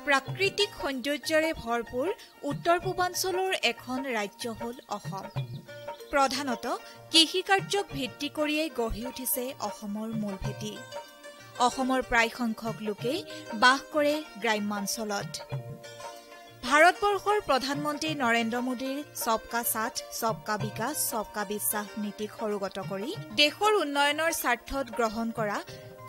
প্ৰাকৃতিক সৌন্দৰ্যৰে ভৰপূৰ উত্তৰ পূৰ্বাঞ্চলৰ এখন ৰাজ্য হ'ল অসম। প্ৰধানতঃ কৃষিকাৰ্যক ভিত্তি কৰিয়েই গঢ়ি উঠিছে অসমৰ মূল ভেটি। অসমৰ প্ৰায় সংখ্যক লোকেই বাস কৰে গ্ৰাম্যাঞ্চলত। ভাৰতবৰ্ষৰ প্ৰধানমন্ত্ৰী নৰেন্দ্ৰ মোদীৰ সবকা সাথ সবকা বিকাশ সবকা বিশ্বাস নীতিক সৰুগত কৰি দেশৰ উন্নয়নৰ স্বাৰ্থত গ্ৰহণ কৰা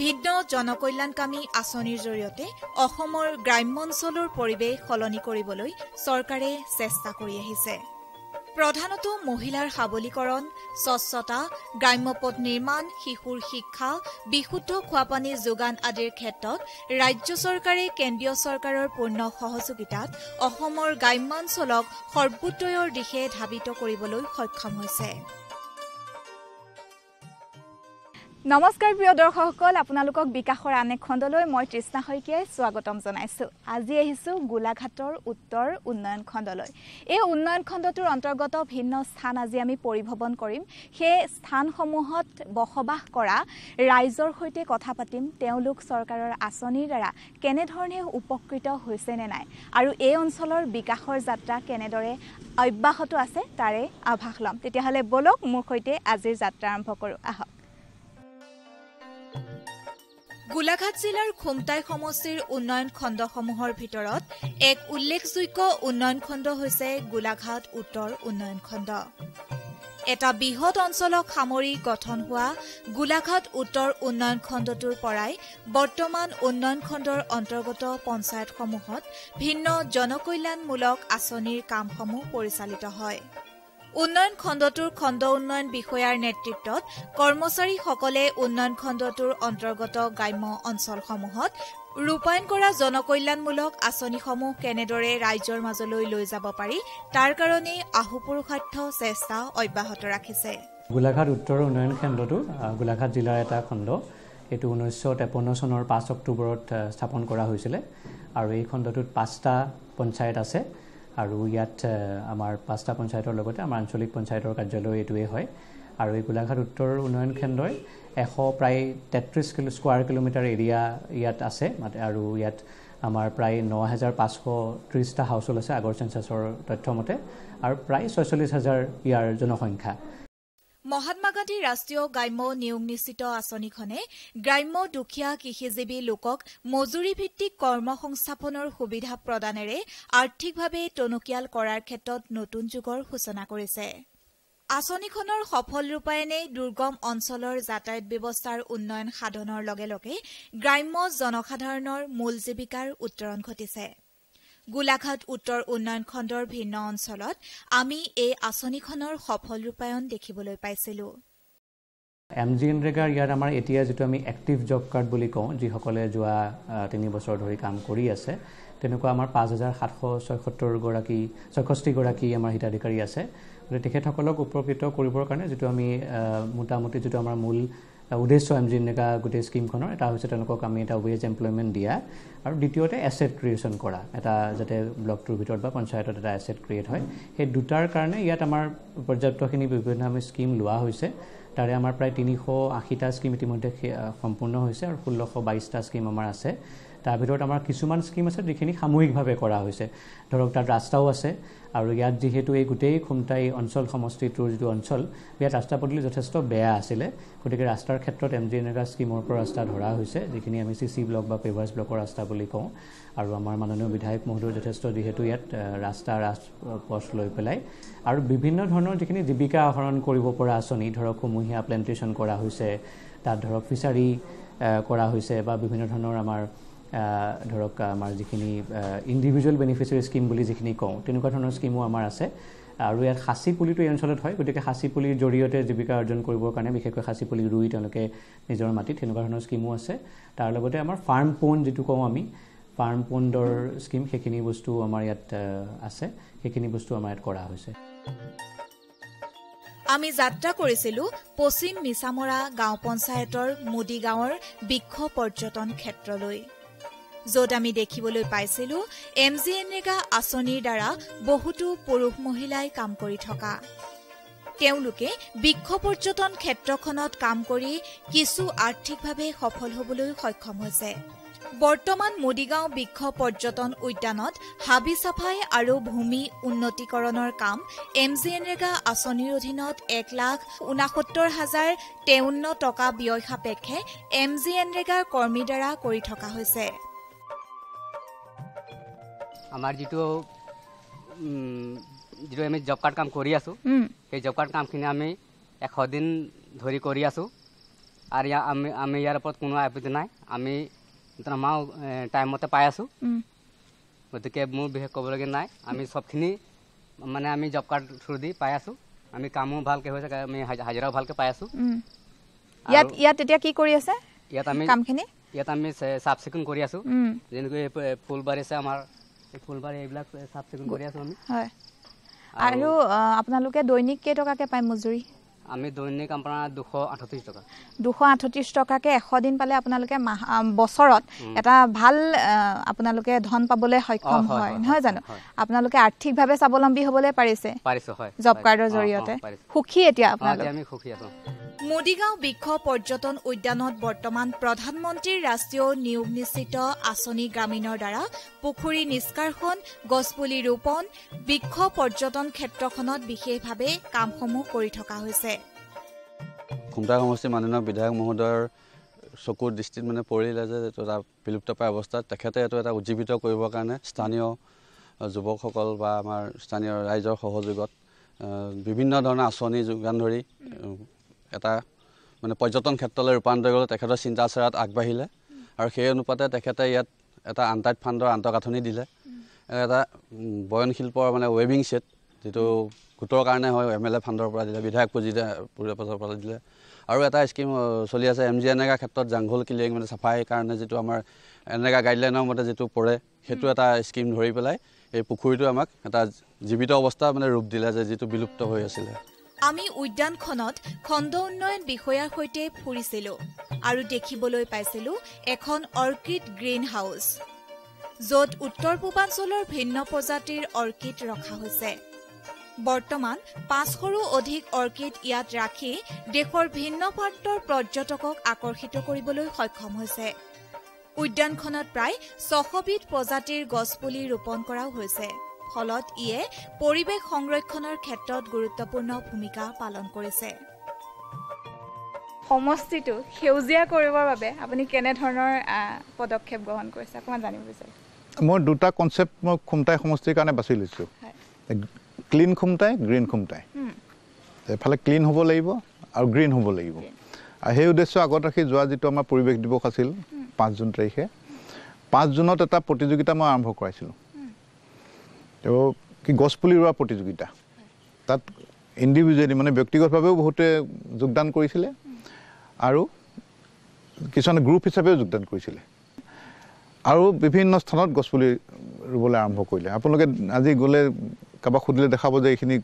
ভিন্ন জনকল্যাণকামী আঁচনিৰ জৰিয়তে অসমৰ গ্ৰাম্যাঞ্চলৰ পৰিৱেশ সলনি কৰিবলৈ চৰকাৰে চেষ্টা কৰি আহিছে। প্ৰধানতঃ মহিলাৰ সবলীকৰণ, স্বচ্ছতা, গ্ৰাম্য পথ নিৰ্মাণ, শিশুৰ শিক্ষা, বিশুদ্ধ খোৱাপানী যোগান আদিৰ ক্ষেত্ৰত ৰাজ্য চৰকাৰে কেন্দ্ৰীয় চৰকাৰৰ পূৰ্ণ সহযোগিতাত অসমৰ গ্ৰাম্যাঞ্চলক সৰ্বোদয়ৰ দিশে ধাৱিত কৰিবলৈ সক্ষম হৈছে। নমস্কাৰ প্ৰিয় দৰ্শকসকল, আপোনালোকক বিকাশৰ আন এক খণ্ডলৈ মই তৃষ্ণা শইকীয়াই স্বাগতম জনাইছোঁ। আজি আহিছোঁ গোলাঘাটৰ উত্তৰ উন্নয়ন খণ্ডলৈ। এই উন্নয়ন খণ্ডটোৰ অন্তৰ্গত ভিন্ন স্থান আজি আমি পৰিভ্ৰমণ কৰিম। সেই স্থানসমূহত বসবাস কৰা ৰাইজৰ সৈতে কথা পাতিম। তেওঁলোক চৰকাৰৰ আঁচনিৰ দ্বাৰা কেনেধৰণে উপকৃত হৈছে নে নাই আৰু এই অঞ্চলৰ বিকাশৰ যাত্ৰা কেনেদৰে অব্যাহত আছে তাৰে আভাস ল'ম। তেতিয়াহ'লে বলক মোৰ সৈতে আজিৰ যাত্ৰা আৰম্ভ কৰোঁ, আহক। গোলাঘাট জিলাৰ খুমটাই সমষ্টিৰ উন্নয়ন খণ্ডসমূহৰ ভিতৰত এক উল্লেখযোগ্য উন্নয়ন খণ্ড হৈছে গোলাঘাট উত্তৰ উন্নয়ন খণ্ড। এটা বৃহৎ অঞ্চলক সামৰি গঠন হোৱা গোলাঘাট উত্তৰ উন্নয়ন খণ্ডটোৰ পৰাই বৰ্তমান উন্নয়ন খণ্ডৰ অন্তৰ্গত পঞ্চায়তসমূহত ভিন্ন জনকল্যাণমূলক আঁচনিৰ কামসমূহ পৰিচালিত হয়। উন্নয়ন খণ্ডটোৰ খণ্ড উন্নয়ন বিষয়াৰ নেতৃত্বত কৰ্মচাৰীসকলে উন্নয়ন খণ্ডটোৰ অন্তৰ্গত গ্ৰাম্য অঞ্চলসমূহত ৰূপায়ণ কৰা জনকল্যাণমূলক আঁচনিসমূহ কেনেদৰে ৰাইজৰ মাজলৈ লৈ যাব পাৰি তাৰ কাৰণে আহুপুৰুষাৰ্থ চেষ্টা অব্যাহত ৰাখিছে। গোলাঘাট উত্তৰ উন্নয়ন খণ্ডটো গোলাঘাট জিলাৰ এটা খণ্ড। এইটো 1953 চনৰ 5 অক্টোবৰত স্থাপন কৰা হৈছিলে আৰু এই খণ্ডটোত 5টা পঞ্চায়ত আছে আৰু ইয়াত আমাৰ 5টা পঞ্চায়তৰ লগতে আমাৰ আঞ্চলিক পঞ্চায়তৰ কাৰ্যালয় এইটোৱে হয়। আৰু এই গোলাঘাট উত্তৰ উন্নয়ন কেন্দ্ৰই প্ৰায় 33 স্কোৱাৰ কিলোমিটাৰ এৰিয়া ইয়াত আছে আৰু ইয়াত আমাৰ প্ৰায় 9530টা হাউচহোল্ড আছে আগৰ চেঞ্চাছৰ তথ্যমতে আৰু প্ৰায় 46,000 ইয়াৰ জনসংখ্যা। মহাত্মা গান্ধী ৰাষ্ট্ৰীয় গ্ৰাম্য নিয়োগ নিশ্চিত আঁচনিখনে গ্ৰাম্য দুখীয়া কৃষিজীৱী লোকক মজুৰি ভিত্তিক কৰ্ম সংস্থাপনৰ সুবিধা প্ৰদানেৰে আৰ্থিকভাৱে টনকিয়াল কৰাৰ ক্ষেত্ৰত নতুন যুগৰ সূচনা কৰিছে। আঁচনিখনৰ সফল ৰূপায়ণে দুৰ্গম অঞ্চলৰ যাতায়াত ব্যৱস্থাৰ উন্নয়ন সাধনৰ লগে লগে গ্ৰাম্য জনসাধাৰণৰ মূল জীৱিকাৰ উত্তৰণ ঘটিছে। গোলাঘাট উত্তৰ উন্নয়ন খণ্ডৰ ভিন্ন অঞ্চলত আমি এই আঁচনিখনৰ সফল ৰূপায়ণ দেখিবলৈ পাইছিলোঁ। MGNৰেগাৰ ইয়াত আমাৰ এতিয়া যিটো আমি এক্টিভ জব কাৰ্ড বুলি কওঁ, যিসকলে যোৱা 3 বছৰ ধৰি কাম কৰি আছে, তেনেকুৱা আমাৰ 5,766 গৰাকী আমাৰ হিতাধিকাৰী আছে। গতিকে তেখেতসকলক উপকৃত কৰিবৰ কাৰণে যিটো আমি মোটামুটি যিটো আমাৰ মূল উদ্দেশ্য MGNৰেগা গোটেই স্কিমখনৰ এটা হৈছে তেওঁলোকক আমি এটা ৱেজ এমপ্লয়মেণ্ট দিয়া আৰু দ্বিতীয়তে এছেট ক্ৰিয়েশ্যন কৰা, এটা যাতে ব্লকটোৰ ভিতৰত বা পঞ্চায়তত এটা এছেট ক্ৰিয়েট হয়। সেই দুটাৰ কাৰণে ইয়াত আমাৰ পৰ্যাপ্তখিনি বিভিন্ন আমি স্কিম লোৱা হৈছে। তাৰে আমাৰ প্ৰায় 380টা স্কিম ইতিমধ্যে সম্পূৰ্ণ হৈছে আৰু 1622টা স্কিম আমাৰ আছে। তাৰ ভিতৰত আমাৰ কিছুমান স্কিম আছে যিখিনি সামূহিকভাৱে কৰা হৈছে। ধৰক তাত ৰাস্তাও আছে আৰু ইয়াত যিহেতু এই গোটেই খুমটাই অঞ্চল সমষ্টিটোৰ যিটো অঞ্চল, ইয়াত ৰাস্তা পদূলি যথেষ্ট বেয়া আছিলে। গতিকে ৰাস্তাৰ ক্ষেত্ৰত MGNৰেগা স্কিমৰ পৰা ৰাস্তা ধৰা হৈছে, যিখিনি আমি CC ব্লক বা পেভাৰ্ছ ব্লকৰ ৰাস্তা বুলি কওঁ। আৰু আমাৰ মাননীয় বিধায়ক মহোদয় যথেষ্ট যিহেতু ইয়াত ৰাজপথ লৈ পেলাই আৰু বিভিন্ন ধৰণৰ যিখিনি জীৱিকা আহৰণ কৰিব পৰা আঁচনি, ধৰক সমূহীয়া প্লেণ্টেশ্যন কৰা হৈছে, তাত ধৰক ফিচাৰী কৰা হৈছে বা বিভিন্ন ধৰণৰ আমাৰ ধৰক আমাৰ যিখিনি ইণ্ডিভিজুৱেল বেনিফিচিয়াৰী স্কিম বুলি যিখিনি কওঁ, তেনেকুৱা ধৰণৰ স্কিমো আমাৰ আছে। আৰু ইয়াত সাঁচি পুলিটো এই অঞ্চলত হয়, গতিকে সাঁচি পুলিৰ জৰিয়তে জীৱিকা অৰ্জন কৰিবৰ কাৰণে বিশেষকৈ সাঁচি পুলি ৰুই তেওঁলোকে নিজৰ মাটিত, তেনেকুৱা ধৰণৰ স্কিমো আছে। তাৰ লগতে আমাৰ ফাৰ্ম পণ্ড যিটো কওঁ আমি, ফাৰ্ম পণ্ডৰ স্কিম, সেইখিনি বস্তু আমাৰ ইয়াত আছে, সেইখিনি বস্তু আমাৰ ইয়াত কৰা হৈছে। আমি যাত্ৰা কৰিছিলোঁ পশ্চিম মিছামৰা গাঁও পঞ্চায়তৰ মুদি গাঁৱৰ বৃক্ষ পৰ্যটন ক্ষেত্ৰলৈ, য'ত আমি দেখিবলৈ পাইছিলোঁ MGNৰেগা আঁচনিৰ দ্বাৰা বহুতো পুৰুষ মহিলাই কাম কৰি থকা। তেওঁলোকে বৃক্ষ পৰ্যটন ক্ষেত্ৰখনত কাম কৰি কিছু আৰ্থিকভাৱে সফল হ'বলৈ সক্ষম হৈছে। বৰ্তমান মডিগাঁও বৃক্ষ পৰ্যটন উদ্যানত হাবি চাফাই আৰু ভূমি উন্নতিকৰণৰ কাম MGNৰেগা আঁচনিৰ অধীনত 1,69,053 টকা ব্যয় সাপেক্ষে MGNৰেগাৰ কৰ্মীৰ দ্বাৰা কৰি থকা হৈছে। আমাৰ যিটো আমি জব কাৰ্ড কাম কৰি আছো সেই জব কাৰ্ড কামখিনি আমি 100 দিন ধৰি কৰি আছো আৰু আমি ইয়াৰ ওপৰত কোনো আপত্তি নাই। আমি আমাও টাইমতে পাই আছো, গতিকে মোৰ বিশেষ ক'বলগীয়া নাই। আমি সবখিনি মানে আমি জব কাৰ্ড থ্ৰু দি পাই আছো। আমি কামো ভালকে হৈছে, আমি হাজিৰাও ভালকে পাই আছো। ইয়াত এতিয়া কি কৰি আছে? ইয়াত আমি চাফ চিকুণ কৰি আছো, যেনেকৈ ফুলবাৰী আছে আমাৰ ফুলবাৰী এইবিলাক চাফ চিকুণ কৰি আছো আমি। আৰু আপোনালোকে দৈনিক কেই টকাকে পায় মজুৰি? আমি দৈনিক আপোনাৰ 238 টকা। 238 টকাকে 100 দিন পালে আপোনালোকে বছৰত এটা ভাল আপোনালোকে ধন পাবলৈ সক্ষম হয়, নহয় জানো? আপোনালোকে আৰ্থিকভাৱে স্বাৱলম্বী হ'বলৈ পাৰিছে জব কাৰ্ডৰ জৰিয়তে। সুখী এতিয়া আপোনালোকে? আমি সুখী আছো। মডিগাঁও বৃক্ষ পৰ্যটন উদ্যানত বৰ্তমান প্ৰধানমন্ত্ৰীৰ ৰাষ্ট্ৰীয় নিয়োগ নিশ্চিত আঁচনি গ্ৰামীণৰ দ্বাৰা পুখুৰী নিষ্কাশন, গছপুলি ৰোপণ, বৃক্ষ পৰ্যটন ক্ষেত্ৰখনত বিশেষভাৱে কামসমূহ কৰি থকা হৈছে। খুমটাই সমষ্টিৰ মাননীয় বিধায়ক মহোদয়ৰ চকুৰ দৃষ্টিত মানে পৰিলে যে এইটো এটা বিলুপ্তপ্ৰায় অৱস্থাত তেখেতে এইটো এটা উজ্জীৱিত কৰিবৰ কাৰণে স্থানীয় যুৱকসকল বা আমাৰ স্থানীয় ৰাইজৰ সহযোগত বিভিন্ন ধৰণৰ আঁচনি যোগান ধৰি এটা মানে পৰ্যটন ক্ষেত্ৰলৈ ৰূপান্তৰ কৰিবলৈ তেখেতৰ চিন্তাধাৰাত আগবাঢ়িলে আৰু সেই অনুপাতে তেখেতে ইয়াত এটা আনটাইড ফাণ্ডৰ আন্তঃগাঁথনি দিলে। এটা বয়ন শিল্পৰ মানে ৱেভিং ছেট, যিটো গোটৰ কাৰণে হয়, MLA ফাণ্ডৰ পৰা দিলে, বিধায়ক পুঁজিৰ পৰা দিলে। আৰু এটা স্কিম চলি আছে MGNৰেগা ক্ষেত্ৰত জাংঘল ক্লিয়াৰিং মানে চাফাইৰ কাৰণে যিটো আমাৰ এনেগা গাইডলাইনৰ মতে যিটো পৰে সেইটো এটা স্কিম ধৰি পেলাই এই পুখুৰীটো আমাক এটা জীৱিত অৱস্থা মানে ৰূপ দিলে, যে যিটো বিলুপ্ত হৈ আছিলে। আমি উদ্যানখনত খণ্ড উন্নয়ন বিষয়াৰ সৈতে ফুৰিছিলো আৰু দেখিবলৈ পাইছিলো এখন অৰ্কিড গ্ৰীণ হাউচ, য'ত উত্তৰ পূৰ্বাঞ্চলৰ ভিন্ন প্ৰজাতিৰ অৰ্কিড ৰখা হৈছে। বৰ্তমান 500ৰো অধিক অৰ্কিড ইয়াত ৰাখি দেশৰ ভিন্ন প্ৰান্তৰ পৰ্যটকক আকৰ্ষিত কৰিবলৈ সক্ষম হৈছে। উদ্যানখনত প্ৰায় 600বিধ প্ৰজাতিৰ গছপুলি ৰোপণ কৰাও হৈছে, ফলত ইয়ে পৰিৱেশ সংৰক্ষণৰ ক্ষেত্ৰত গুৰুত্বপূৰ্ণ ভূমিকা পালন কৰিছে। সমষ্টিটো সেউজীয়া কৰিবৰ বাবে আপুনি কেনেধৰণৰ পদক্ষেপ গ্ৰহণ কৰিছে অকণমান জানিব বিচাৰিম। মই দুটা কনচেপ্ট মই খুমটাই সমষ্টিৰ কাৰণে বাছি লৈছোঁ। Clean Khumtai, green Khumtai. এফালে ক্লিন হ'ব লাগিব আৰু গ্ৰীণ হ'ব লাগিব। আৰু সেই উদ্দেশ্য আগত ৰাখি যোৱা যিটো আমাৰ পৰিৱেশ দিৱস আছিল 5 জুন তাৰিখে, 5 জুনত এটা প্ৰতিযোগিতা মই আৰম্ভ কৰাইছিলোঁ। কি গছপুলি ৰোৱা প্ৰতিযোগিতা। তাত ইণ্ডিভিজুৱেলি মানে ব্যক্তিগতভাৱেও বহুতে যোগদান কৰিছিলে আৰু কিছুমানে গ্ৰুপ হিচাপেও যোগদান কৰিছিলে আৰু বিভিন্ন স্থানত গছপুলি ৰুবলৈ আৰম্ভ কৰিলে। আপোনালোকে আজি গ'লে কাৰোবাক সুধিলে দেখাব যে এইখিনি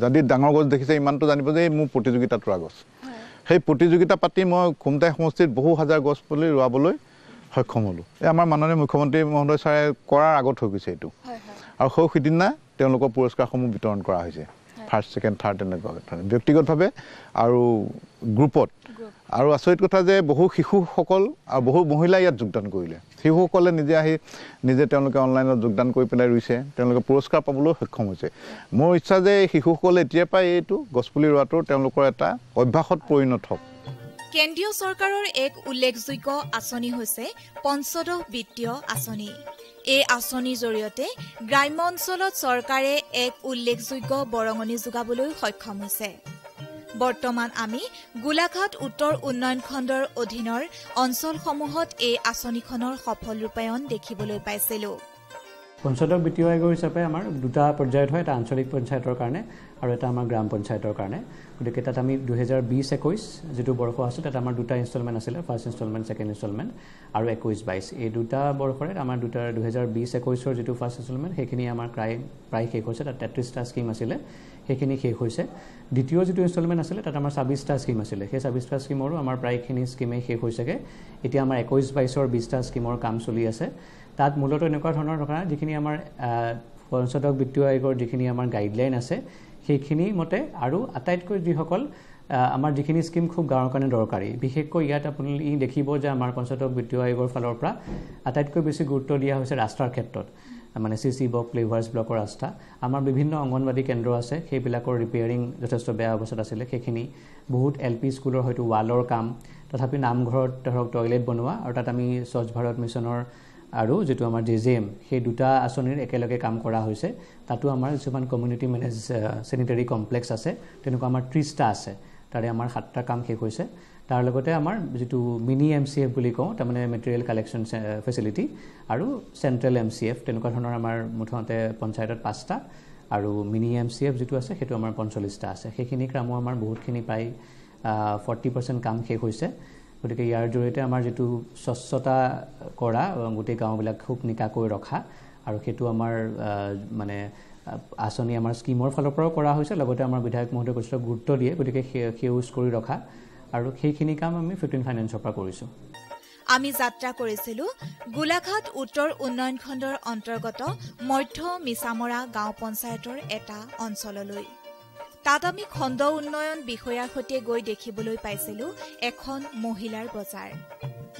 যদি ডাঙৰ গছ দেখিছে ইমানটো জানিব যে মোৰ প্ৰতিযোগিতাত ৰোৱা গছ। সেই প্ৰতিযোগিতা পাতি মই খুমটাই সমষ্টিত বহু হাজাৰ গছপুলি ৰোৱাবলৈ সক্ষম হ'লোঁ। এই আমাৰ মাননীয় মুখ্যমন্ত্ৰী মহোদয় ছাৰে কৰাৰ আগত হৈ গৈছে এইটো। আৰু সৌ সিদিনা তেওঁলোকৰ পুৰস্কাৰসমূহ বিতৰণ কৰা হৈছে, ফাৰ্ষ্ট, ছেকেণ্ড, থাৰ্ড তেনেকুৱা ব্যক্তিগতভাৱে আৰু গ্ৰুপত। আৰু আচৰিত কথা যে বহু শিশুসকল আৰু বহু মহিলাই ইয়াত যোগদান কৰিলে। শিশুসকলে নিজে আহি তেওঁলোকে অনলাইনত যোগদান কৰি পেলাই ৰুইছে, তেওঁলোকে পুৰস্কাৰ পাবলৈ সক্ষম হৈছে। মোৰ ইচ্ছা যে শিশুসকলে এতিয়াৰ পৰাই এইটো গছপুলি ৰোৱাটো তেওঁলোকৰ এটা অভ্যাসত পৰিণত হওক। কেন্দ্ৰীয় চৰকাৰৰ এক উল্লেখযোগ্য আঁচনি হৈছে পঞ্চদশ বিত্তীয় আঁচনি। এই আঁচনিৰ জৰিয়তে গ্ৰাম্য অঞ্চলত চৰকাৰে এক উল্লেখযোগ্য বৰঙণি যোগাবলৈ সক্ষম হৈছে। বৰ্তমান আমি গোলাঘাট উত্তৰ উন্নয়ন খণ্ডৰ অধীনৰ অঞ্চলসমূহত এই আঁচনিখনৰ সফল ৰূপায়ণ দেখিবলৈ পাইছিলোঁ। পঞ্চদশ বিত্তীয় আয়োগ হিচাপে আমাৰ দুটা পৰ্যায়ত হয়, এটা আঞ্চলিক পঞ্চায়তৰ কাৰণে আৰু এটা আমাৰ গ্ৰাম পঞ্চায়তৰ কাৰণে। গতিকে তাত আমি 2020-21 যিটো বৰ্ষ আছে তাত আমাৰ দুটা ইনষ্টলমেণ্ট আছিলে, ফাৰ্ষ্ট ইনষ্টলমেণ্ট, ছেকেণ্ড ইনষ্টলমেণ্ট আৰু 21-22। এই দুটা বৰ্ষৰে আমাৰ 2020-21ৰ যিটো ফাৰ্ষ্ট ইনষ্টলমেণ্ট সেইখিনি আমাৰ প্ৰায় শেষ হৈছে। তাত 33টা স্কিম আছিলে, সেইখিনি শেষ হৈছে। দ্বিতীয় যিটো ইনষ্টলমেণ্ট আছিলে তাত আমাৰ 26টা স্কিম আছিলে, সেই 26টা স্কিমৰো আমাৰ প্ৰায়খিনি স্কিমেই শেষ হৈছেগৈ। এতিয়া আমাৰ 21-22ৰ 20টা স্কিমৰ কাম চলি আছে। তাত মূলতঃ এনেকুৱা ধৰণৰ থকা যিখিনি আমাৰ পঞ্চদশ বিত্তীয় আয়োগৰ যিখিনি আমাৰ গাইডলাইন আছে সেইখিনি মতে আৰু আটাইতকৈ যিসকল আমাৰ যিখিনি স্কিম খুব গাঁৱৰ কাৰণে দৰকাৰী বিশেষকৈ ইয়াত আপুনি দেখিব যে আমাৰ পঞ্চায়ত বিত্তীয় আয়োগৰ ফালৰ পৰা আটাইতকৈ বেছি গুৰুত্ব দিয়া হৈছে ৰাস্তাৰ ক্ষেত্ৰত মানে চিচি ব্লক ফ্লেভাৰ্ছ ব্লকৰ ৰাস্তা আমাৰ বিভিন্ন অংগনবাদী কেন্দ্ৰ আছে সেইবিলাকৰ ৰিপেয়াৰিং যথেষ্ট বেয়া অৱস্থাত আছিলে সেইখিনি বহুত LP স্কুলৰ হয়তো ৱালৰ কাম তথাপি নামঘৰত ধৰক টয়লেট বনোৱা আৰু তাত আমি স্বচ্ছ ভাৰত মিছনৰ আৰু যেটো আমাৰ JJM সেই দুটা আঁচনিৰ একেলগে কাম কৰা হৈছে তাতো আমাৰ কিছুমান কমিউনিটি মেনেজ স্যানিটাৰী কমপ্লেক্স আছে তেনেকুৱা আমাৰ 30টা আছে তাৰে আমাৰ 7টা কাম শেষ হৈছে তাৰ লগতে আমাৰ যেটো মিনি MCF বুলি কওঁ তাৰ মানে মেটেৰিয়েল কালেকচন ফেচিলিটি আৰু চেন্ট্ৰেল MCF তেনেকুৱা ধৰণৰ আমাৰ মুঠতে পঞ্চায়তত 5টা আৰু মিনি MCF যেটো আছে হেতু আমাৰ 45টা আছে সেইখিনি কামো আমাৰ বহুতখিনি প্ৰায় 40% কাম শেষ হৈছে গতিকে ইয়াৰ জৰিয়তে আমাৰ যেটো স্বচ্ছতা কৰা গোটেই গাঁওবিলাক খুব নিকাকৈ ৰখা আৰু হেতু আমাৰ মানে আঁচনি আমাৰ স্কিমৰ ফালৰ পৰাও কৰা হৈছে লগতে আমাৰ বিধায়ক মহোদয় কৈছে গুৰুত্ব দিয়ে গতিকে সেউজ কৰি ৰখা আৰু সেইখিনি কাম আমি 15 ফাইনেন্সৰ পৰা কৰিছো আমি যাত্ৰা কৰিছিলো গোলাঘাট উত্তৰ উন্নয়ন খণ্ডৰ অন্তৰ্গত মধ্য মিছামৰা গাঁও পঞ্চায়তৰ এটা অঞ্চললৈ তাত আমি খণ্ড উন্নয়ন বিষয়াৰ সৈতে গৈ দেখিবলৈ পাইছিলো এখন মহিলাৰ বজাৰ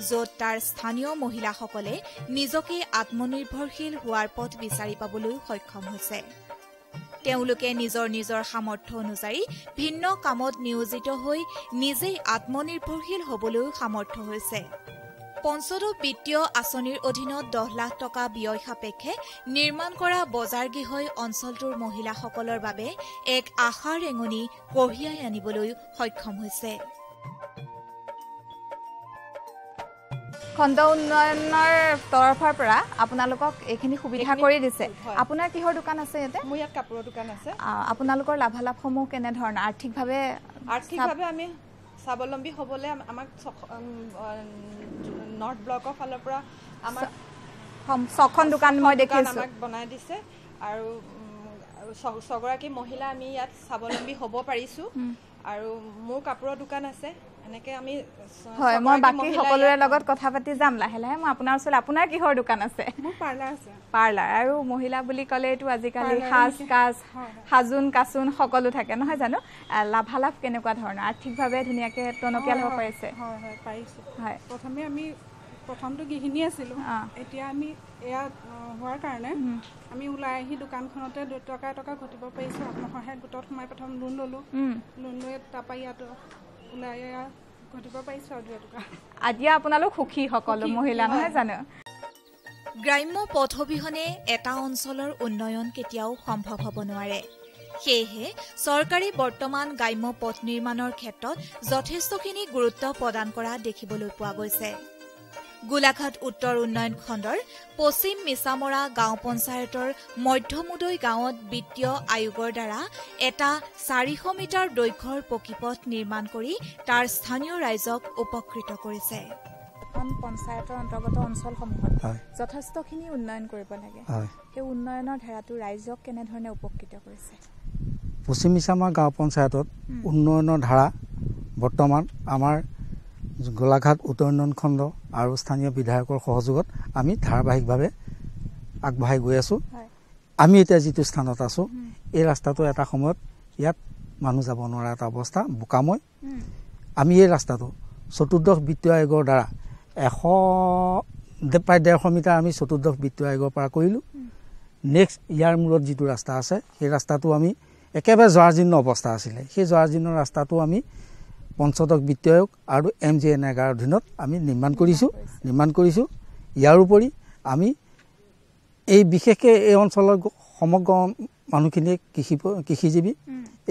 য'ত তাৰ স্থানীয় মহিলাসকলে নিজকে আত্মনিৰ্ভৰশীল হোৱাৰ পথ বিচাৰি পাবলৈ সক্ষম হৈছে তেওঁলোকে নিজৰ সামৰ্থ্য অনুযায়ী ভিন্ন কামত নিয়োজিত হৈ নিজেই আত্মনিৰ্ভৰশীল হ'বলৈ সামৰ্থ্য হৈছে পঞ্চদশ বিত্তীয় আঁচনিৰ অধীনত 10 লাখ টকা ব্যয় সাপেক্ষে নিৰ্মাণ কৰা বজাৰ গৃহই অঞ্চলটোৰ মহিলাসকলৰ বাবে এক আশাৰ ৰেঙনি কঢ়িয়াই আনিবলৈ সক্ষম হৈছে খণ্ড উন্নয়নৰ তৰফৰ পৰা আপোনালোকক এইখিনি সুবিধা কৰি দিছে আপোনাৰ কিহৰ দোকান আছে ইয়াতে মোৰ ইয়াত কাপোৰৰ দোকান আছে আপোনালোকৰ লাভালাভসমূহ কেনে ধৰণৰ আৰ্থিকভাৱে আমি স্বাৱলম্বী হ'বলৈ আমাক নৰ্থ ব্লকৰ ফালৰ পৰা আমাক ছখন দোকান মই দেখিছো আমাক বনাই দিছে আৰু ছগৰাকী মহিলা আমি ইয়াত স্বাৱলম্বী হ'ব পাৰিছো আৰু মোৰ কাপোৰৰ দোকান আছে এনেকে আমি হয় মই বাকি সকলোৰে লগত কথা পাতি যাম লাহে লাহে মই আপোনাৰ ওচৰত আপোনাৰ কিহৰ দোকান আছে মোৰ পাৰ্লাৰ আছে পাৰ্লাৰ আৰু মহিলা বুলি ক'লে এটো আজিকালি কাজ হাজুন কাচুন সকলো থাকে নহয় জানো লাভালাভ কেনেকুৱা ধৰণৰ আৰ্থিকভাৱে ধুনিয়াকে টনকিয়াল হ'ব পাৰিছে হয় হয় পাৰিছে হয় প্ৰথমে আমি প্ৰথমটো গিহিনী আছিলো এতিয়া আমি এয়া হোৱাৰ কাৰণে আমি ওলাই আহি দোকানখনতে 2 টকা ঘটিব পাৰিছো আত্মসহায়ক গোটত সোমাই প্ৰথম লোন ললো লোন লৈ তাপা ইয়াত ওলাই ঘটিব পাৰিছো আৰু 2 টকা আজি আপোনালোক সুখী সকলো মহিলা নহয় জানো গ্ৰাম্য পথ অবিহনে এটা অঞ্চলৰ উন্নয়ন কেতিয়াও সম্ভৱ হ'ব নোৱাৰে সেয়েহে চৰকাৰী বৰ্তমান গ্ৰাম্য পথ নিৰ্মাণৰ ক্ষেত্ৰত যথেষ্টখিনি গুৰুত্ব প্ৰদান কৰা দেখিবলৈ পোৱা গৈছে গোলাঘাট উত্তৰ উন্নয়ন খণ্ডৰ পশ্চিম মিছামৰা গাঁও পঞ্চায়তৰ মধ্যমুদৈ গাঁৱত বিত্তীয় আয়োগৰ দ্বাৰা এটা 400 মিটাৰ দৈৰ্ঘ্যৰ পকীপথ নিৰ্মাণ কৰি তাৰ স্থানীয় ৰাইজক উপকৃত কৰিছে এখন পঞ্চায়তৰ অন্তৰ্গত অঞ্চলসমূহত যথেষ্টখিনি উন্নয়ন কৰিব লাগে সেই উন্নয়নৰ ধাৰাটো ৰাইজক কেনে ধৰণে উপকৃত কৰিছে পশ্চিম মিছামৰা গাঁও পঞ্চায়তত উন্নয়নৰ ধাৰা বৰ্তমান আমাৰ গোলাঘাট উত্তৰ উন্নয়ন খণ্ড আৰু স্থানীয় বিধায়কৰ সহযোগত আমি ধাৰাবাহিকভাৱে আগবঢ়াই গৈ আছো আমি এতিয়া যিটো স্থানত আছো এই ৰাস্তাটো এটা সময়ত ইয়াত মানুহ যাব নোৱাৰা এটা অৱস্থা বোকাময় আমি এই ৰাস্তাটো চতুৰ্দশ বিত্তীয় আয়োগৰ দ্বাৰা প্ৰায় 150 মিটাৰ আমি চতুৰ্দশ বিত্তীয় আয়োগৰ পৰা কৰিলো নেক্সট ইয়াৰ মূৰত যিটো ৰাস্তা আছে সেই ৰাস্তাটো আমি একেবাৰে জৰাজীৰ্ণ অৱস্থা আছিলে সেই জৰাজীৰ্ণ ৰাস্তাটো আমি পঞ্চদশ বিত্তীয় আয়োগ আৰু MJNR অধীনত আমি নিৰ্মাণ কৰিছো ইয়াৰ উপৰি আমি এই বিশেষকৈ এই অঞ্চলৰ সমগ্ৰ মানুহখিনি কৃষিজীৱী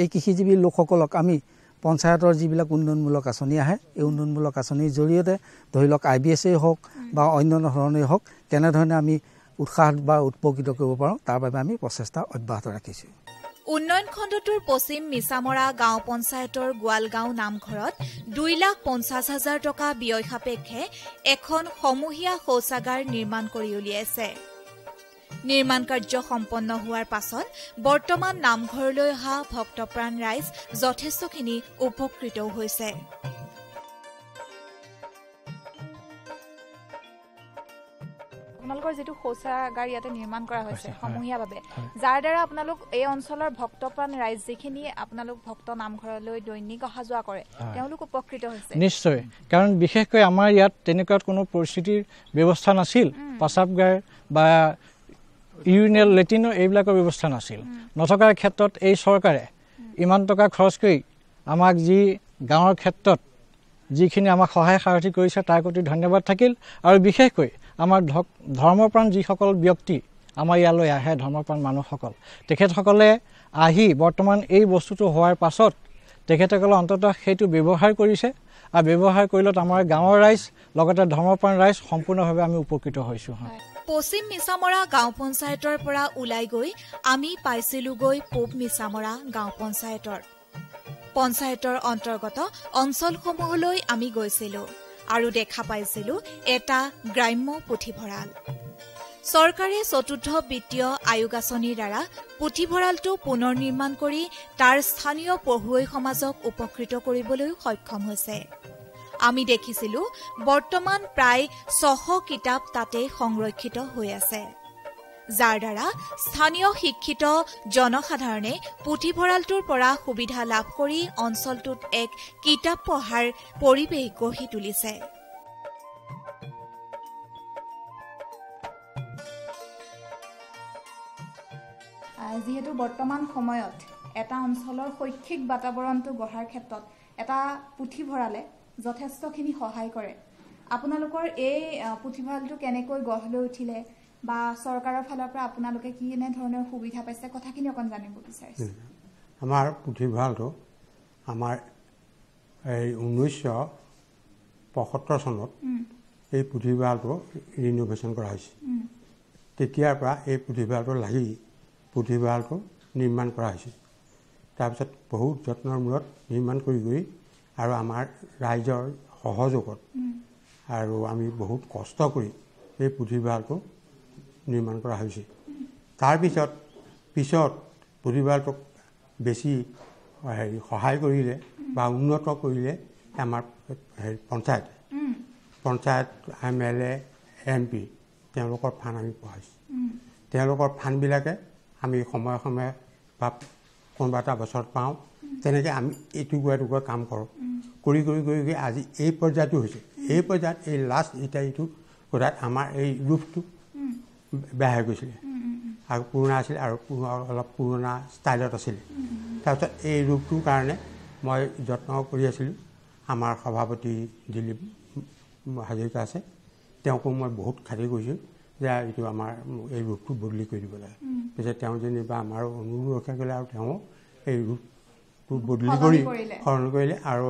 এই কৃষিজীৱী লোকসকলক আমি পঞ্চায়তৰ যিবিলাক উন্নয়নমূলক আঁচনি আহে এই উন্নয়নমূলক আঁচনিৰ জৰিয়তে ধৰি লওক IBS হওক বা অন্যান্য ধৰণেই হওক কেনেধৰণে আমি উৎসাহ বা উপকৃত কৰিব পাৰোঁ তাৰ বাবে আমি প্ৰচেষ্টা অব্যাহত ৰাখিছোঁ উন্নয়ন খণ্ডটোৰ পশ্চিম মিছামৰা গাঁও পঞ্চায়তৰ গোৱালগাঁও নামঘৰত 2,50,000 টকা ব্যয় সাপেক্ষে এখন সমূহীয়া শৌচাগাৰ নিৰ্মাণ কৰি উলিয়াইছে নিৰ্মাণ কাৰ্য সম্পন্ন হোৱাৰ পাছত বৰ্তমান নামঘৰলৈ অহা ভক্তপ্ৰাণ ৰাইজ যথেষ্টখিনি উপকৃত হৈছে আপোনালোকৰ যেটো শৌচাগাৰ ইয়াতে নিৰ্মাণ কৰা হৈছে সমূহীয়াভাৱে যাৰ দ্বাৰা আপোনালোক এই অঞ্চলৰ ভক্তপ্ৰাণ ৰাইজ যিখিনি আপোনালোক ভক্ত নামঘৰলৈ দৈনিক অহা যোৱা কৰে তেওঁলোক উপকৃত হৈছে নিশ্চয় কাৰণ বিশেষকৈ আমাৰ ইয়াত তেনেকুৱা কোনো পৰিস্থিতিৰ ব্যৱস্থা নাছিল প্ৰস্ৰাৱগাৰ বা ইউৰিনেল লেট্ৰিনৰ এইবিলাকৰ ব্যৱস্থা নাছিল নথকাৰ ক্ষেত্ৰত এই চৰকাৰে ইমান টকা খৰচ কৰি আমাক যি গাঁৱৰ ক্ষেত্ৰত যিখিনি আমাক সহায় সাৰথি কৰিছে তাৰ প্ৰতি ধন্যবাদ থাকিল আৰু বিশেষকৈ আমাৰ ধৰ্মপ্ৰাণ যিসকল ব্যক্তি আমাৰ ইয়ালৈ আহে ধৰ্মপ্ৰাণ মানুহসকল তেখেতসকলে আহি বৰ্তমান এই বস্তুটো হোৱাৰ পাছত তেখেতসকলে অন্ততঃ সেইটো ব্যৱহাৰ কৰিছে আৰু ব্যৱহাৰ কৰিলত আমাৰ গাঁৱৰ ৰাইজ লগতে ধৰ্মপ্ৰাণ ৰাইজ সম্পূৰ্ণভাৱে আমি উপকৃত হৈছোঁ পশ্চিম মিছামৰা গাঁও পঞ্চায়তৰ পৰা ওলাই গৈ আমি পাইছিলোগৈ পূব মিছামৰা গাঁও পঞ্চায়তৰ অন্তৰ্গত অঞ্চলসমূহলৈ আমি গৈছিলো আৰু দেখা পাইছিলো এটা গ্ৰাম্য পুথিভঁৰাল চৰকাৰে চতুৰ্থ বিত্তীয় আয়োগ আঁচনিৰ দ্বাৰা পুথিভঁৰালটো পুনৰ নিৰ্মাণ কৰি তাৰ স্থানীয় পঢ়ুৱৈ সমাজক উপকৃত কৰিবলৈ সক্ষম হৈছে আমি দেখিছিলো বৰ্তমান প্ৰায় 600 কিতাপ তাতে সংৰক্ষিত হৈ আছে যাৰ দ্বাৰা স্থানীয় শিক্ষিত জনসাধাৰণে পুথিভঁৰালটোৰ পৰা সুবিধা লাভ কৰি অঞ্চলটোত এক কিতাপ পঢ়াৰ পৰিৱেশ গঢ়ি তুলিছে যিহেতু বৰ্তমান সময়ত এটা অঞ্চলৰ শৈক্ষিক বাতাবৰণটো গঢ়াৰ ক্ষেত্ৰত এটা পুথিভঁৰালে যথেষ্টখিনি সহায় কৰে আপোনালোকৰ এই পুথিভঁৰালটো কেনেকৈ গঢ় লৈ উঠিলে বা চৰকাৰৰ ফালৰ পৰা আপোনালোকে কি এনে ধৰণৰ সুবিধা পাইছে কথাখিনি অকণ জানিব বিচাৰিছো আমাৰ পুথিভঁৰালটো আমাৰ এই 1975 চনত এই পুথিভঁৰালটো ৰিনোভেশ্যন কৰা হৈছে তেতিয়াৰ পৰা এই পুথিভঁৰালটো লাগি পুথিভঁৰালটো নিৰ্মাণ কৰা হৈছে তাৰপিছত বহুত যত্নৰ মূৰত নিৰ্মাণ কৰি আৰু আমাৰ ৰাইজৰ সহযোগত আৰু আমি বহুত কষ্ট কৰি এই পুথিভঁৰালটো নিৰ্মাণ কৰা হৈছে তাৰপিছত পুথিভঁৰালটোক বেছি সহায় কৰিলে বা উন্নত কৰিলে আমাৰ পঞ্চায়ত MLA MP তেওঁলোকৰ ফাণ্ড আমি পঢ়াইছোঁ তেওঁলোকৰ ফাণ্ডবিলাকে আমি সময়ে সময়ে বা কোনোবা এটা বছৰত পাওঁ তেনেকৈ আমি এটুকুৰা কাম কৰোঁ কৰি আজি এই পৰ্যায়টো হৈছে এই পৰ্যায়ত এই লাষ্ট এইটো পৰ্যায়ত আমাৰ এই ৰূপটো বেয়া হৈ গৈছিলে আৰু পুৰণা আছিল আৰু অলপ পুৰণা ষ্টাইলত আছিলে তাৰপিছত এই ৰূপটোৰ কাৰণে মই যত্ন কৰি আছিলোঁ আমাৰ সভাপতি দিলীপ হাজৰিকা আছে তেওঁকো মই বহুত খাতি কৰিছোঁ যে এইটো আমাৰ এই ৰূপটো বদলি কৰি দিব লাগে পিছত তেওঁ যেনিবা আমাৰ অনুৰোধ ৰক্ষা কৰিলে আৰু তেওঁ এই ৰূপটো বদলি কৰি সলনি কৰিলে আৰু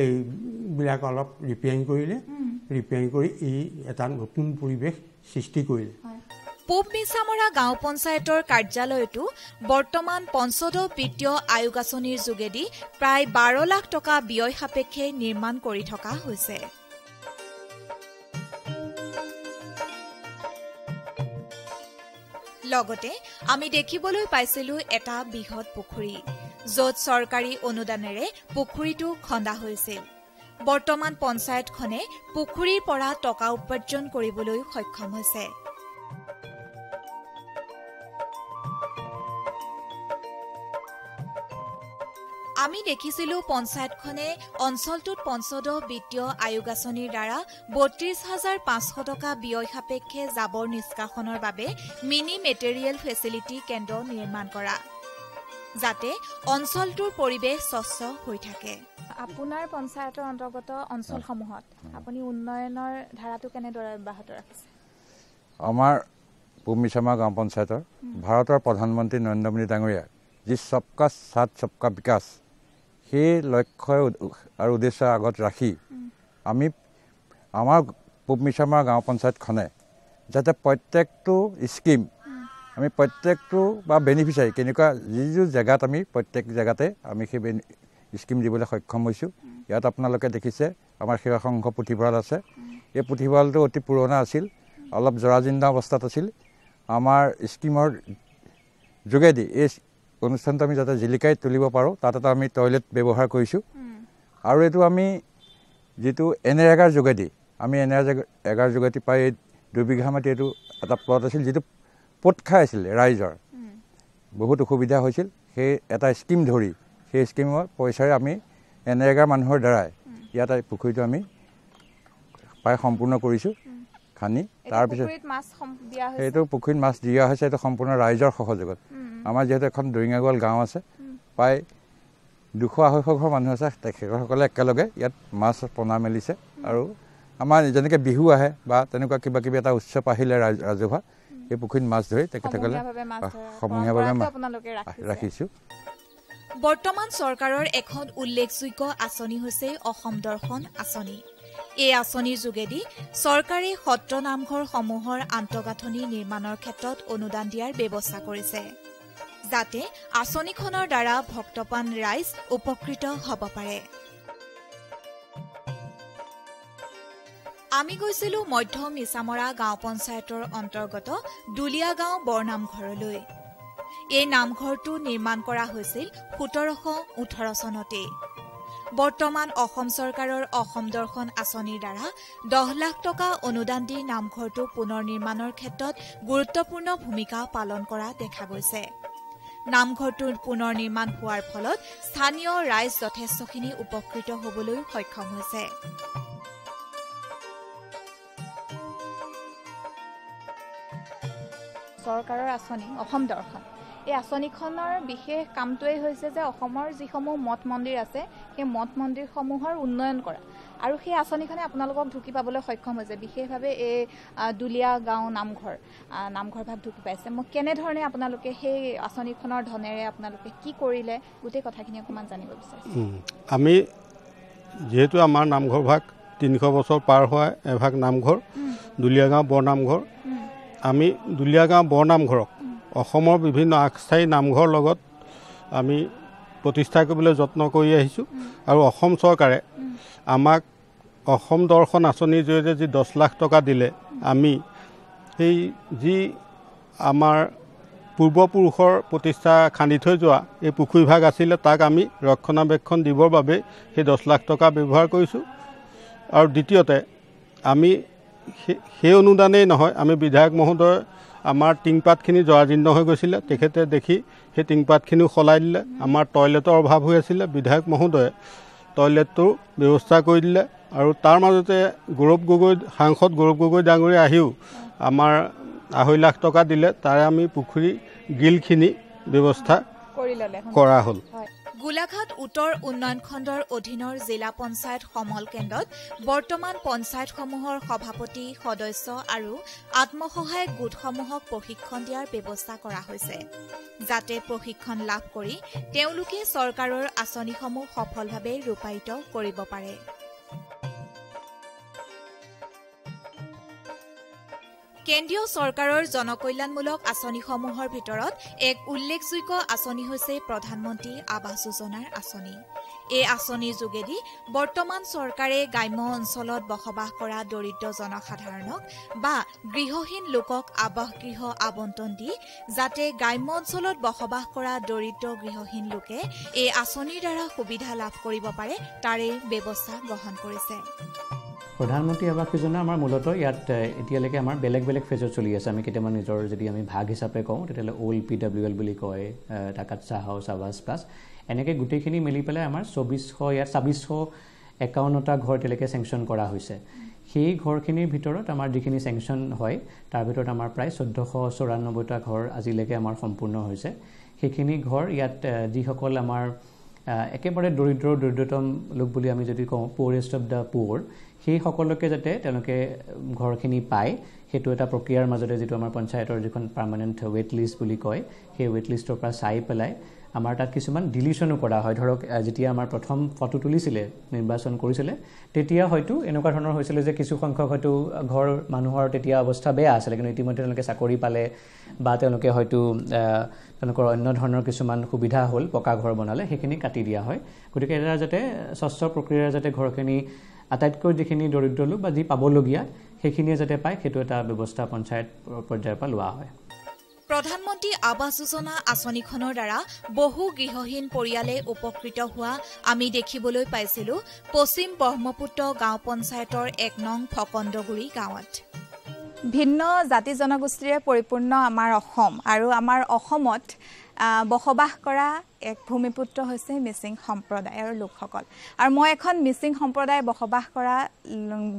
এইবিলাক অলপ ৰিপেয়াৰিং কৰি ই এটা নতুন পৰিৱেশ সৃষ্টি কৰিলে পূব মিছামৰা গাঁও পঞ্চায়তৰ কাৰ্যালয়টো বৰ্তমান পঞ্চদশ বিত্তীয় আয়োগ আঁচনিৰ যোগেদি প্ৰায় 12 লাখ টকা ব্যয় সাপেক্ষে নিৰ্মাণ কৰি থকা হৈছে লগতে আমি দেখিবলৈ পাইছিলো এটা বৃহৎ পুখুৰী য'ত চৰকাৰী অনুদানেৰে পুখুৰীটো খন্দা হৈছিল বৰ্তমান পঞ্চায়তখনে পুখুৰীৰ পৰা টকা উপাৰ্জন কৰিবলৈ সক্ষম হৈছে আমি দেখিছিলো পঞ্চায়তখনে অঞ্চলটোত পঞ্চদশ বিত্তীয় আয়োগ আঁচনিৰ দ্বাৰা ৩২,৫০০ টকা ব্যয় সাপেক্ষে জাবৰ নিষ্কাশনৰ বাবে মিনি মেটেৰিয়েল ফেচিলিটি কেন্দ্ৰ নিৰ্মাণ কৰা যাতে অঞ্চলটোৰ পৰিৱেশ স্বচ্ছ হৈ থাকে আপোনাৰ পঞ্চায়তৰ অন্তৰ্গত অঞ্চলসমূহত আপুনি উন্নয়নৰ ধাৰাটো কেনেদৰে অব্যাহত ৰাখিছে আমাৰ পূব মিছামৰা গাঁও পঞ্চায়তৰ ভাৰতৰ প্ৰধানমন্ত্ৰী নৰেন্দ্ৰ মোদী ডাঙৰীয়াৰ যি সবকা সাথ সবকা বিকাশ সেই লক্ষ্য আৰু উদ্দেশ্য আগত ৰাখি আমি আমাৰ পূব মিছামৰা গাঁও পঞ্চায়তখনে যাতে প্ৰত্যেকটো স্কিম আমি প্ৰত্যেকটো বা বেনিফিচিয়াৰী কেনেকুৱা যি জেগাত আমি প্ৰত্যেক জেগাতে আমি সেই স্কিম দিবলৈ সক্ষম হৈছোঁ ইয়াত আপোনালোকে দেখিছে আমাৰ সেৱা সংঘ পুথিভঁৰাল আছে এই পুথিভঁৰালটো অতি পুৰণা আছিল অলপ জৰাজীৰ্ণ অৱস্থাত আছিল আমাৰ স্কিমৰ যোগেদি এই অনুষ্ঠানটো আমি যাতে জিলিকাই তুলিব পাৰোঁ তাত এটা আমি টয়লেট ব্যৱহাৰ কৰিছোঁ আৰু এইটো আমি যিটো NREGAৰ যোগেদি আমি NREGAৰ যোগেদি প্ৰায় 2 বিঘা মাটি এইটো এটা প্লট আছিল যিটো পোট খাই আছিলে ৰাইজৰ বহুত অসুবিধা হৈছিল সেই এটা স্কিম ধৰি সেই স্কিমৰ পইচাৰে আমি এনৰেগাৰ মানুহৰ দ্বাৰাই ইয়াত পুখুৰীটো আমি প্ৰায় সম্পূৰ্ণ কৰিছোঁ খানি তাৰপিছত সেইটো পুখুৰীত মাছ দিয়া হৈছে এইটো সম্পূৰ্ণ ৰাইজৰ সহযোগত আমাৰ যিহেতু এখন দৰিঙাগল গাঁও আছে প্ৰায় 200-250 ঘৰ মানুহ আছে তেখেতসকলে একেলগে ইয়াত মাছ পোনা মেলিছে আৰু আমাৰ যেনেকৈ বিহু আহে বা তেনেকুৱা কিবা কিবি এটা উৎসৱ আহিলে ৰাজহুৱা এই পুখুৰীত মাছ ধৰি তেখেতসকলে সমূহীয়াভাৱে ৰাখিছোঁ বৰ্তমান চৰকাৰৰ এখন উল্লেখযোগ্য আঁচনি হৈছে অসম দৰ্শন আঁচনি এই আঁচনিৰ যোগেদি চৰকাৰে সত্ৰ নামঘৰসমূহৰ আন্তঃগাঁথনি নিৰ্মাণৰ ক্ষেত্ৰত অনুদান দিয়াৰ ব্যৱস্থা কৰিছে যাতে আঁচনিখনৰ দ্বাৰা ভক্তপ্ৰাণ ৰাইজ উপকৃত হ'ব পাৰে আমি গৈছিলো মধ্য মিছামৰা গাঁও পঞ্চায়তৰ অন্তৰ্গত দুলিয়া গাঁও বৰনামঘৰলৈ এই নামঘৰটো নিৰ্মাণ কৰা হৈছিল 1718 চনতে বৰ্তমান অসম চৰকাৰৰ অসম দৰ্শন আঁচনিৰ দ্বাৰা 10 লাখ টকা অনুদান দি নামঘৰটো পুনৰ নিৰ্মাণৰ ক্ষেত্ৰত গুৰুত্বপূৰ্ণ ভূমিকা পালন কৰা দেখা গৈছে নামঘৰটোৰ পুনৰ নিৰ্মাণ হোৱাৰ ফলত স্থানীয় ৰাইজ যথেষ্টখিনি উপকৃত হ'বলৈ সক্ষম হৈছে চৰকাৰৰ আঁচনি অসম দৰ্শন এই আঁচনিখনৰ বিশেষ কামটোৱেই হৈছে যে অসমৰ যিসমূহ মঠ মন্দিৰ আছে সেই মঠ মন্দিৰসমূহৰ উন্নয়ন কৰা আৰু সেই আঁচনিখনে আপোনালোকক ঢুকি পাবলৈ সক্ষম হৈছে বিশেষভাৱে এই দুলিয়া গাঁও নামঘৰ ভাগ ঢুকি পাইছে মই কেনেধৰণে আপোনালোকে সেই আঁচনিখনৰ ধনেৰে আপোনালোকে কি কৰিলে গোটেই কথাখিনি অকণমান জানিব বিচাৰিছোঁ আমি যিহেতু আমাৰ নামঘৰ ভাগ 300 বছৰ পাৰ হোৱা এভাগ নামঘৰ দুলিয়া গাঁও বৰনামঘৰ আমি দুলিয়া গাঁও বৰনামঘৰক অসমৰ বিভিন্ন আগস্থায়ী নামঘৰ লগত আমি প্ৰতিষ্ঠা কৰিবলৈ যত্ন কৰি আহিছোঁ আৰু অসম চৰকাৰে আমাক অসম দৰ্শন আঁচনিৰ জৰিয়তে যি 10 লাখ টকা দিলে আমি সেই যি আমাৰ পূৰ্বপুৰুষৰ প্ৰতিষ্ঠা খান্দি থৈ যোৱা এই পুখুৰীভাগ আছিলে তাক আমি ৰক্ষণাবেক্ষণ দিবৰ বাবে সেই 10 লাখ টকা ব্যৱহাৰ কৰিছোঁ আৰু দ্বিতীয়তে আমি সেই অনুদানেই নহয় আমি বিধায়ক মহোদয় আমাৰ টিংপাতখিনি জৰাজীৰ্ণ হৈ গৈছিলে তেখেতে দেখি সেই টিংপাতখিনিও সলাই দিলে আমাৰ টয়লেটৰ অভাৱ হৈ আছিলে বিধায়ক মহোদয়ে টয়লেটটোৰ ব্যৱস্থা কৰি দিলে আৰু তাৰ মাজতে সাংসদ গৌৰৱ গগৈ ডাঙৰীয়া আহিও আমাৰ 2.5 লাখ টকা দিলে তাৰে আমি পুখুৰী গিলখিনি ব্যৱস্থা কৰা হ'ল গোলাঘাট উত্তৰ উন্নয়ন খণ্ডৰ অধীনৰ জিলা পঞ্চায়ত সমল কেন্দ্ৰত বৰ্তমান পঞ্চায়তসমূহৰ সভাপতি সদস্য আৰু আত্মসহায়ক গোটসমূহক প্ৰশিক্ষণ দিয়াৰ ব্যৱস্থা কৰা হৈছে যাতে প্ৰশিক্ষণ লাভ কৰি তেওঁলোকে চৰকাৰৰ আঁচনিসমূহ সফলভাৱে ৰূপায়িত কৰিব পাৰে কেন্দ্ৰীয় চৰকাৰৰ জনকল্যাণমূলক আঁচনিসমূহৰ ভিতৰত এক উল্লেখযোগ্য আঁচনি হৈছে প্ৰধানমন্ত্ৰী আৱাস যোজনাৰ আঁচনি এই আঁচনিৰ যোগেদি বৰ্তমান চৰকাৰে গ্ৰাম্য অঞ্চলত বসবাস কৰা দৰিদ্ৰ জনসাধাৰণক বা গৃহহীন লোকক আৱাস গৃহ আবণ্টন দি যাতে গ্ৰাম্য অঞ্চলত বসবাস কৰা দৰিদ্ৰ গৃহহীন লোকে এই আঁচনিৰ দ্বাৰা সুবিধা লাভ কৰিব পাৰে তাৰে ব্যৱস্থা গ্ৰহণ কৰিছে প্ৰধানমন্ত্ৰী আৱাস যোজনা আমাৰ মূলত ইয়াত এতিয়ালৈকে আমাৰ বেলেগ বেলেগ ফেজত চলি আছে আমি কেতিয়াবা নিজৰ যদি আমি ভাগ হিচাপে কওঁ তেতিয়াহ'লে অ'ল PWL বুলি কয় টাকাটছা হাউচ আৱাস প্লাছ এনেকৈ গোটেইখিনি মিলি পেলাই আমাৰ 2651টা ঘৰ এতিয়ালৈকে চেংচন কৰা হৈছে সেই ঘৰখিনিৰ ভিতৰত আমাৰ যিখিনি চেংচন হয় তাৰ ভিতৰত আমাৰ প্ৰায় 1494টা ঘৰ আজিলৈকে আমাৰ সম্পূৰ্ণ হৈছে সেইখিনি ঘৰ ইয়াত যিসকল আমাৰ একেবাৰে দৰিদ্ৰতম লোক বুলি আমি যদি কওঁ পুৱেৰেষ্ট অফ দ্য পুৱৰ সেই সকলোকে যাতে তেওঁলোকে ঘৰখিনি পায় সেইটো এটা প্ৰক্ৰিয়াৰ মাজতে যিটো আমাৰ পঞ্চায়তৰ যিখন পাৰ্মানেণ্ট ৱেট লিষ্ট বুলি কয় সেই ৱেট লিষ্টৰ পৰা চাই পেলাই আমাৰ তাত কিছুমান ডিলিশ্যনো কৰা হয় ধৰক যেতিয়া আমাৰ প্ৰথম ফটো তুলিছিলে নিৰ্বাচন কৰিছিলে তেতিয়া হয়তো এনেকুৱা ধৰণৰ হৈছিলে যে কিছু সংখ্যক হয়তো ঘৰ মানুহৰ তেতিয়া অৱস্থা বেয়া আছিলে কিন্তু ইতিমধ্যে তেওঁলোকে চাকৰি পালে বা তেওঁলোকে হয়তো তেওঁলোকৰ অন্য ধৰণৰ কিছুমান সুবিধা হ'ল পকা ঘৰ বনালে সেইখিনি কাটি দিয়া হয় গতিকে এটা যাতে স্বচ্ছ প্ৰক্ৰিয়াৰ যাতে ঘৰখিনি আটাইতকৈ যিখিনি দৰিদ্ৰ লোক বা যি পাবলগীয়া সেইখিনিয়ে যাতে পায় সেইটো এটা ব্যৱস্থা পঞ্চায়ত পৰ্যায়ৰ পৰা লোৱা হয় প্ৰধানমন্ত্ৰী আৱাস যোজনা আঁচনিখনৰ দ্বাৰা বহু গৃহহীন পৰিয়ালে উপকৃত হোৱা আমি দেখিবলৈ পাইছিলোঁ পশ্চিম ব্ৰহ্মপুত্ৰ গাঁও পঞ্চায়তৰ 1 নং ফকন্দগুৰি গাঁৱত ভিন্ন জাতি জনগোষ্ঠীৰে পৰিপূৰ্ণ আমাৰ অসম আৰু আমাৰ অসমত বসবাস কৰা এক ভূমিপুত্ৰ হৈছে মিচিং সম্প্ৰদায়ৰ লোকসকল আৰু মই এখন মিচিং সম্প্ৰদায় বসবাস কৰা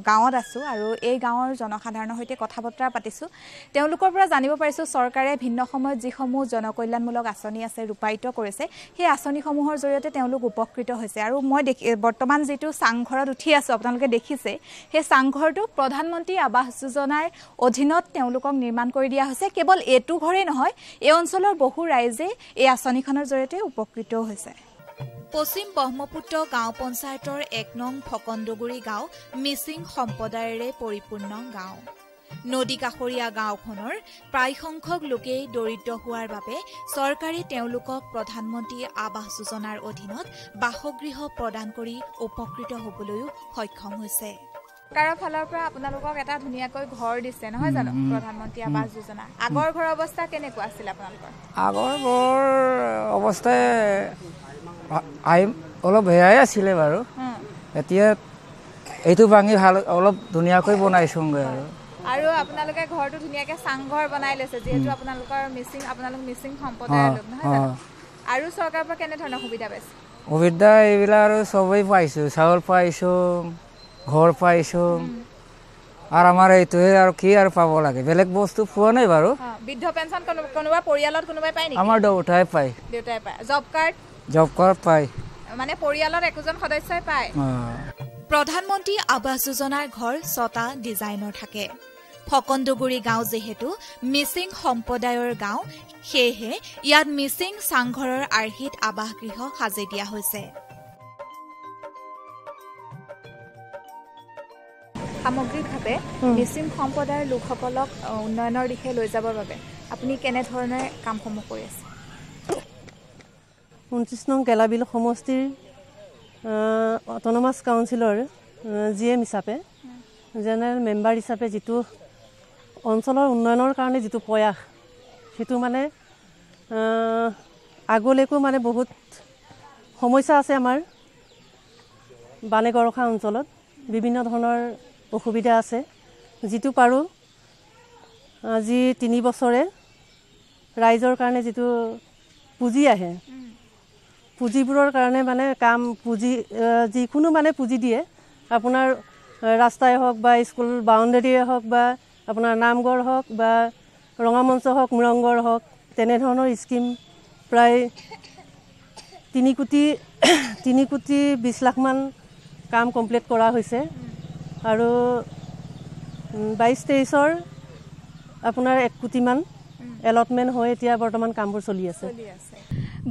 গাঁৱত আছোঁ আৰু এই গাঁৱৰ জনসাধাৰণৰ সৈতে কথা বতৰা পাতিছোঁ তেওঁলোকৰ পৰা জানিব পাৰিছোঁ চৰকাৰে ভিন্ন সময়ত যিসমূহ জনকল্যাণমূলক আঁচনি আছে ৰূপায়িত কৰিছে সেই আঁচনিসমূহৰ জৰিয়তে তেওঁলোক উপকৃত হৈছে আৰু মই বৰ্তমান যিটো চাংঘৰত উঠি আছোঁ আপোনালোকে দেখিছে সেই চাংঘৰটো প্ৰধানমন্ত্ৰী আৱাস যোজনাৰ অধীনত তেওঁলোকক নিৰ্মাণ কৰি দিয়া হৈছে কেৱল এইটো ঘৰেই নহয় এই অঞ্চলৰ বহু ৰাইজে এই আঁচনিখনৰ জৰিয়তে উপকৃত হৈছে পশ্চিম ব্ৰহ্মপুত্ৰ গাঁও পঞ্চায়তৰ ১ নং ফকন্দগুৰি গাঁও মিচিং সম্প্ৰদায়েৰে পৰিপূৰ্ণ গাঁও নদী কাষৰীয়া গাঁওখনৰ প্ৰায় সংখ্যক লোকেই দৰিদ্ৰ হোৱাৰ বাবে চৰকাৰে তেওঁলোকক প্ৰধানমন্ত্ৰী আৱাস যোজনাৰ অধীনত বাসগৃহ প্ৰদান কৰি উপকৃত হ'বলৈও সক্ষম হৈছে চৰকাৰৰ ফালৰ পৰা আপোনালোকক এটা ধুনীয়াকৈ ঘৰ দিছে নহয় জানো প্ৰধানমন্ত্ৰী আৱাস যোজনা আগৰ ঘৰৰ অৱস্থা কেনেকুৱা আছিল আপোনালোকৰ আগৰ ঘৰ অৱস্থা অলপ বেয়াই আছিলে বাৰু এতিয়া এইটো ভাঙি ভাল অলপ ধুনীয়াকৈ বনাইছোঁগৈ আৰু আপোনালোকে ঘৰটো ধুনীয়াকৈ চাংঘৰ বনাই লৈছে যিহেতু আপোনালোকৰ আপোনালোক মিচিং সম্প্ৰদায়ৰ লোক নহয় জানো আৰু চৰকাৰৰ পৰা কেনেধৰণৰ সুবিধা পাইছে সুবিধা এইবিলাক আৰু চবেই পাইছোঁ চাউল পাইছোঁ ঘৰ পাইছোঁ আৰু আমাৰ এইটোৱে আৰু কি আৰু পাব লাগে বেলেগ বস্তু পোৱা নাই বাৰু বৃদ্ধ পেঞ্চন কোনোবা পৰিয়ালত কোনোবাই পায় নেকি আমাৰ দেউতাই পায় জব কাৰ্ড পায় মানে পৰিয়ালত একোজন সদস্যই পায় প্ৰধানমন্ত্ৰী আৱাস যোজনাৰ ঘৰ ৬টা ডিজাইনৰ থাকে ফকন্দগুৰি গাঁও যিহেতু মিচিং সম্প্ৰদায়ৰ গাঁও সেয়েহে ইয়াত মিচিং চাংঘৰৰ আৰ্হিত আৱাসগৃহ সাজি দিয়া হৈছে সামগ্ৰিকভাৱে মিচিং সম্প্ৰদায়ৰ লোকসকলক উন্নয়নৰ দিশে লৈ যাবৰ বাবে আপুনি কেনেধৰণে কামসমূহ কৰি আছে ২৯ নং গেলাবিল সমষ্টিৰ অট'নমাছ কাউন্সিলৰ GM হিচাপে জেনেৰেল মেম্বাৰ হিচাপে যিটো অঞ্চলৰ উন্নয়নৰ কাৰণে যিটো প্ৰয়াস সেইটো মানে আগলৈকো মানে বহুত সমস্যা আছে আমাৰ বানেগৰখা অঞ্চলত বিভিন্ন ধৰণৰ অসুবিধা আছে যিটো পাৰোঁ আজি ৩ বছৰে ৰাইজৰ কাৰণে যিটো পুঁজি আহে পুঁজিবোৰৰ কাৰণে মানে কাম পুঁজি যিকোনো মানে পুঁজি দিয়ে আপোনাৰ ৰাস্তাই হওক বা স্কুল বাউণ্ডেৰীয়ে হওক বা আপোনাৰ নামঘৰ হওক বা ৰঙামঞ্চ হওক মুৰংঘৰ হওক তেনেধৰণৰ স্কিম প্ৰায় ৩ কোটি ২০ লাখমান কাম কমপ্লিট কৰা হৈছে আৰু ২২-২৩ৰ আপোনাৰ ১ কোটিমান এলটমেণ্ট হৈ এতিয়া বৰ্তমান কামবোৰ চলি আছে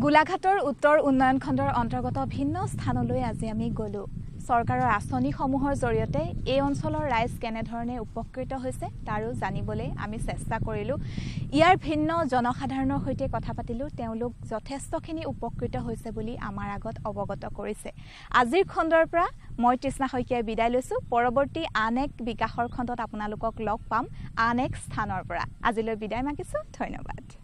গোলাঘাটৰ উত্তৰ উন্নয়ন খণ্ডৰ অন্তৰ্গত ভিন্ন স্থানলৈ আজি আমি গ'লোঁ চৰকাৰৰ আঁচনিসমূহৰ জৰিয়তে এই অঞ্চলৰ ৰাইজ কেনেধৰণে উপকৃত হৈছে তাৰো জানিবলৈ আমি চেষ্টা কৰিলোঁ ইয়াৰ ভিন্ন জনসাধাৰণৰ সৈতে কথা পাতিলোঁ তেওঁলোক যথেষ্টখিনি উপকৃত হৈছে বুলি আমাৰ আগত অৱগত কৰিছে আজিৰ খণ্ডৰ পৰা মই তৃষ্ণা শইকীয়াই বিদায় লৈছোঁ পৰৱৰ্তী আন এক বিকাশৰ খণ্ডত আপোনালোকক লগ পাম আন এক স্থানৰ পৰা আজিলৈ বিদায় মাগিছোঁ ধন্যবাদ